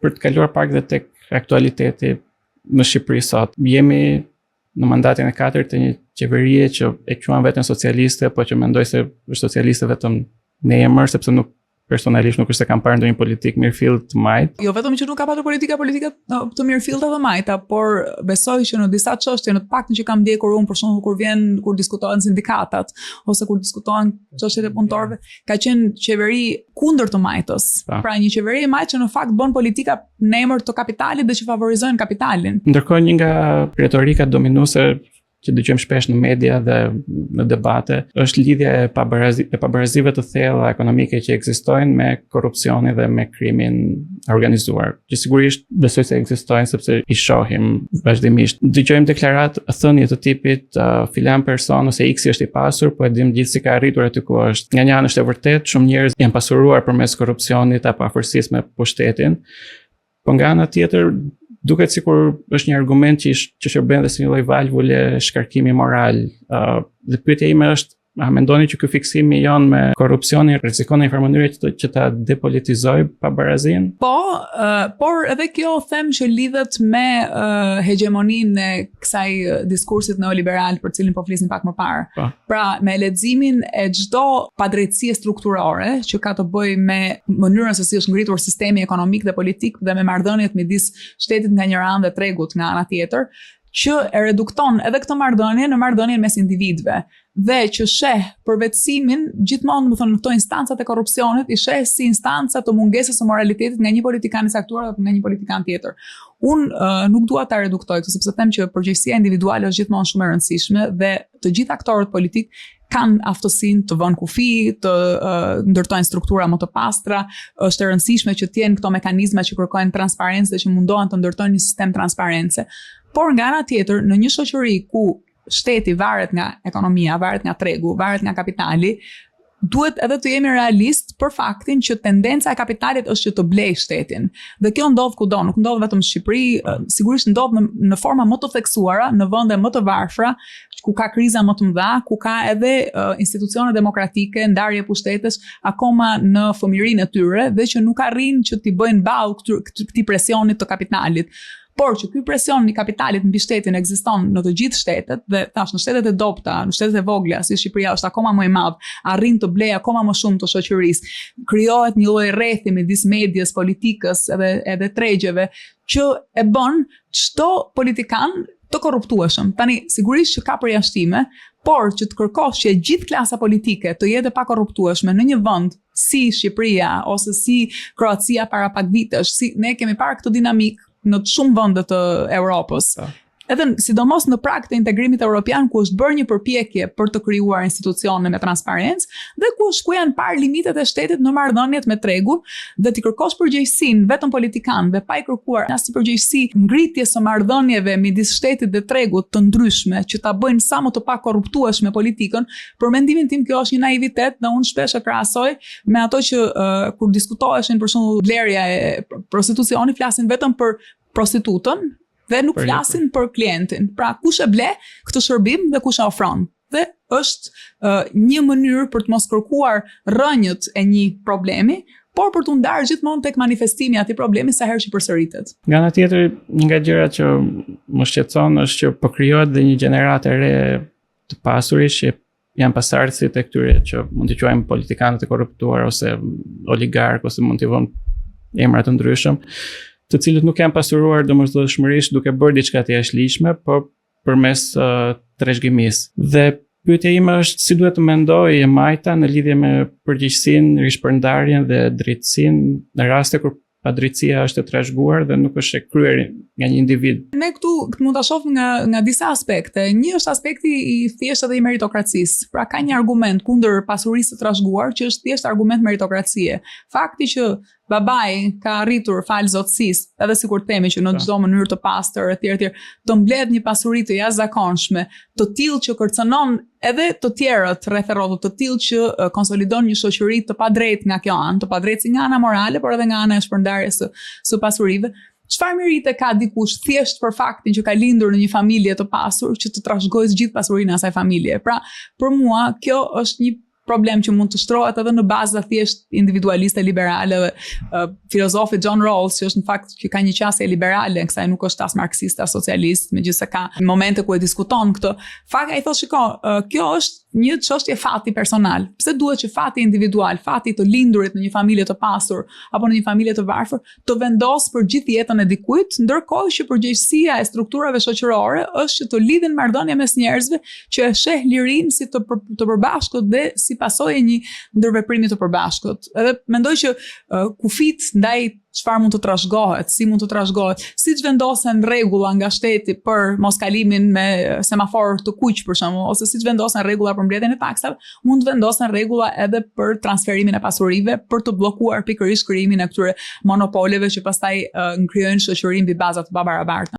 Për të kaluar pak dhe tek aktualiteti në Shqipëri sot, jemi në mandatin e 4 të një qeverie që e quan veten socialiste, po që mendoj se është socialiste vetëm në emër, sepse nuk personalisht nuk është se kam parë ndonjë politik mirëfill të majt. Jo vetëm që nuk ka patur politika të mirëfillta të majta, por besoj që në disa çështje, në të paktën që kam ndjekur unë, për shembull kur diskutohen sindikatat ose kur diskutohen çështjet e punëtorëve, ka qenë qeveri kundër të majtës. Pra një qeveri e majtë që në fakt bën politika në emër të kapitalit dhe që favorizojnë kapitalin. Ndërkohë një nga retorika dominuese që dëgjojmë shpesh në media dhe në debate, është lidhja e pabarazive të thella ekonomike që ekzistojnë me korrupsionin dhe me krimin organizuar. Që sigurisht besoj se ekzistojnë sepse i shohim vazhdimisht. Dëgjojmë deklaratë thënie të tipit filan person ose X është i pasur, po e dim gjithë si ka arritur aty ku është. Nga një anë është e vërtet, shumë njerëz janë pasuruar përmes korrupsionit apo afërsisë me pushtetin. Po nga ana tjetër duket sikur është një argument që shërben dhe si një lloj valvule shkarkimi moral. Dhe pyetja ime është, a mendoni që ky fiksimi jon me korrupsionin rrezikon në një farë mënyrë që ta depolitizoj pabarazin? Po, por edhe kjo them që lidhet me hegemoninë e kësaj diskursit neoliberal për cilin po flisim pak më parë. Pra, me leximin e çdo padrejtësie strukturore që ka të bëjë me mënyrën se si është ngritur sistemi ekonomik dhe politik dhe me marrëdhëniet midis shtetit nga njëra anë dhe tregut nga ana tjetër, që e redukton edhe këtë marrëdhënie në marrëdhënien mes individëve dhe që sheh përvetësimin gjithmonë, më thonë, në këto instancat e korrupsionit i sheh si instanca të mungesës së moralitetit nga një politikan i caktuar apo nga një politikan tjetër. Unë nuk dua ta reduktoj këtë sepse them që përgjegjësia individuale është gjithmonë shumë e rëndësishme dhe të gjithë aktorët politik kanë aftësinë të vënë kufi, të ndërtojnë struktura më të pastra. Është e rëndësishme që të jenë këto mekanizma që kërkojnë transparencë dhe që mundohen të ndërtojnë një sistem transparence. Por nga ana tjetër, në një shoqëri ku shteti varet nga ekonomia, varet nga tregu, varet nga kapitali, duhet edhe të jemi realist për faktin që tendenca e kapitalit është që të blej shtetin. Dhe kjo ndodh kudo, nuk ndodh vetëm në Shqipëri, sigurisht ndodh në forma më të theksuara, në vende më të varfra, ku ka kriza më të mëdha, ku ka edhe institucione demokratike, ndarje pushtetesh akoma në fëmijërinë e tyre dhe që nuk arrin që t'i bëjnë ballë këtij presionit të kapitalit. Por që ky presion i kapitalit mbi shtetin ekziston në të gjithë shtetet dhe thash në shtetet e dobta, në shtetet e vogla, si Shqipëria është akoma më i madh, arrin të blej akoma më shumë të shoqërisë. Krijohet një lloj rrethi midis medias, politikës edhe tregjeve që e bën çdo politikan të korruptueshëm. Tani sigurisht që ka përjashtime, por që të kërkosh që gjithë klasa politike të jetë pa korruptueshme në një vend si Shqipëria ose si Kroacia para pak vitesh, si ne kemi parë këtë dinamik në shumë vende të Europës. Edhe sidomos në prag të integrimit evropian ku është bërë një përpjekje për të krijuar institucione me transparencë dhe ku janë parë limitet e shtetit në marrëdhëniet me tregun dhe t'i kërkosh përgjegjësinë vetëm politikanëve pa i kërkuar as përgjegjësi ngritjes së marrëdhënieve midis shtetit dhe tregut të ndryshme që ta bëjnë sa më të pa korruptueshme politikën, për mendimin tim kjo është një naivitet dhe unë shpesh e krahasoj me ato që kur diskutoheshin për shembull blerja e prostitucionit flasin vetëm për prostitutën dhe nuk flasin për klientin. Pra, kush e ble këtë shërbim dhe kush e ofron. Dhe është një mënyrë për të mos kërkuar rrënjët e një problemi, por për të ndarë gjithmonë tek manifestimi i atij problemi sa herë që përsëritet. Nga ana tjetër, një nga gjërat që më shqetëson është që po krijohet dhe një gjeneratë e re të pasurish që janë pasardhësit e këtyre që mund t'i quajmë politikanët e korruptuar ose oligarkë ose mund t'i vëmë emra të ndryshëm, të cilët nuk janë pasuruar domosdoshmërisht duke bërë diçka të jashtëligjshme, por përmes trashëgimisë. Dhe pyetja ime është si duhet të mendojë e majta në lidhje me përgjegjësinë, rishpërndarjen dhe drejtësinë në raste kur padrejtësia është e trashëguar dhe nuk është e kryer nga një individ. Ne këtu mund ta shohim nga disa aspekte. Një është aspekti i thjeshtë dhe i meritokracisë. Pra ka një argument kundër pasurisë së trashëguar që është thjesht argument meritokracie. Fakti që babai ka arritur fal zotësisë, edhe sikur themi që në çdo mënyrë të pastër etj, të mbledh një pasuri të jashtëzakonshme, të tillë që kërcënon edhe të tjerët rreth rrotut, të tillë që konsolidon një shoqëri të padrejtë nga kjo anë, të padrejtë si nga ana morale, por edhe nga ana e shpërndarjes së pasurive. Çfarë merite ka dikush thjesht për faktin që ka lindur në një familje të pasur që të trashëgojë gjithë pasurinë e asaj familje? Pra, për mua kjo është një problem që mund të shtrohet edhe në baza thjesht individualiste liberale. Filozofi John Rawls, që është në fakt që ka një qasje liberale, kësaj nuk është as marksist as socialist, megjithëse ka momente ku e diskuton këtë. Fakt ai thotë shiko, kjo është një çështje fati personal. Pse duhet që fati individual, fati të lindurit në një familje të pasur apo në një familje të varfër, të vendos për gjithë jetën e dikujt, ndërkohë që përgjegjësia e strukturave shoqërore është që të lidhin marrëdhënie mes njerëzve që e sheh lirinë si të përbashkët dhe si pasojë një ndërveprimi të përbashkët. Edhe mendoj që kufit ndaj çfarë mund të trashëgohet, si mund të trashëgohet, siç vendosen rregulla nga shteti për moskalimin me semafor të kuq për shembull, ose siç vendosen rregulla për mbledhjen e taksave, mund të vendosen rregulla edhe për transferimin e pasurive, për të bllokuar pikërisht krijimin e këtyre monopoleve që pastaj ngrijojnë shoqërinë mbi baza të pabarabarta.